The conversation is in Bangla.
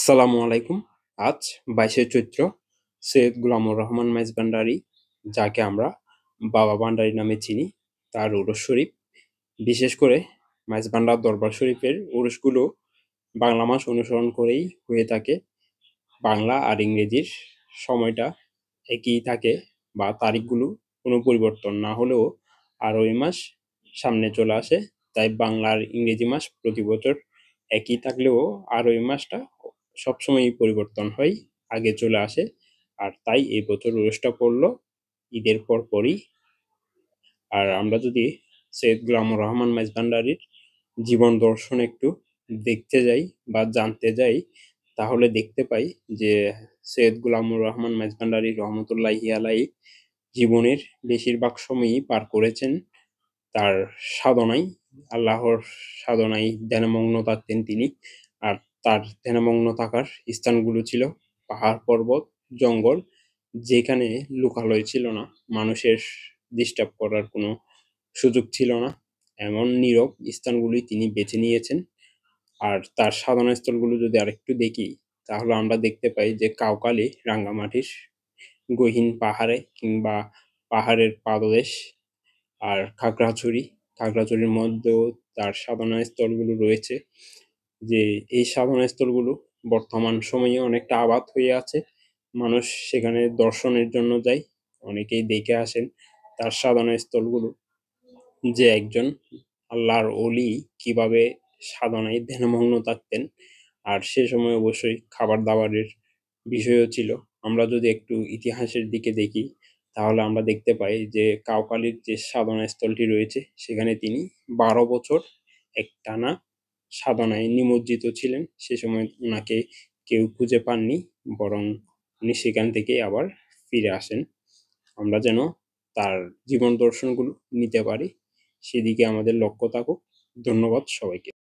আসসালামু আলাইকুম। আজ ২২শে চৈত্র সৈয়দ গোলামুর রহমান মাইজভান্ডারী, যাকে আমরা বাবা ভান্ডারী নামে চিনি, তার উরুস শরীফ। বিশেষ করে মাইজভান্ডার দরবার শরীফের উরুসগুলো বাংলা মাস অনুসরণ করেই হয়ে থাকে। বাংলা আর ইংরেজির সময়টা একই থাকে বা তারিখগুলো কোনো পরিবর্তন না হলেও আরবি মাস সামনে চলে আসে। তাই বাংলা আর ইংরেজি মাস প্রতি বছর একই থাকলেও আরবি মাসটা সবসময়ই পরিবর্তন হয়, আগে চলে আসে। আর তাই এই বছর উরুসটা পড়লো ঈদের পরপরই। আর আমরা যদি সৈয়দ গোলামুর রহমান মাইজভান্ডারীর জীবন দর্শন একটু দেখতে যাই বা জানতে যাই, তাহলে দেখতে পাই যে সৈয়দ গোলামুর রহমান মাইজভান্ডারী রহমতুল্লাহি আলাইহি জীবনের বেশিরভাগ সময়ই পার করেছেন তার সাধনায়। আল্লাহর সাধনায় ধ্যানমগ্ন থাকতেন তিনি। আর তার ধ্যানমগ্ন থাকার স্থানগুলো ছিল পাহাড়, পর্বত, জঙ্গল, যেখানে লোকালয় ছিল না, মানুষের ডিস্টার্ব করার কোনো সুযোগ ছিল না। এমন নীরব স্থানগুলোই তিনি বেছে নিয়েছেন। আর তার সাধনা স্থলগুলো যদি আরেকটু দেখি, তাহলে আমরা দেখতে পাই যে কাউকালী, রাঙ্গামাটির গহীন পাহাড়ে কিংবা পাহাড়ের পাদদেশ, আর খাগড়াছড়ির মধ্যেও তার সাধনা স্থলগুলো রয়েছে। যে এই সাধনা স্থলগুলো বর্তমান সময়ে অনেকটা আবাদ হয়ে আছে। মানুষ সেখানে দর্শনের জন্য যায়, অনেকেই দেখে আসেন তার সাধনা স্থলগুলো, যে একজন আল্লাহর অলি কিভাবে সাধনায় ধ্যানমগ্ন থাকতেন। আর সে সময় অবশ্যই খাবার দাবারের বিষয়ও ছিল। আমরা যদি একটু ইতিহাসের দিকে দেখি, তাহলে আমরা দেখতে পাই যে কাউকালীর যে সাধনা স্থলটি রয়েছে, সেখানে তিনি ১২ বছর একটানা সাধনায় নিমজ্জিত ছিলেন। সে সময় ওনাকে কেউ খুঁজে পাননি, বরং উনি সেখান থেকে আবার ফিরে আসেন। আমরা যেন তার জীবন দর্শনগুলো নিতে পারি, সেদিকে আমাদের লক্ষ্য থাকুক। ধন্যবাদ সবাইকে।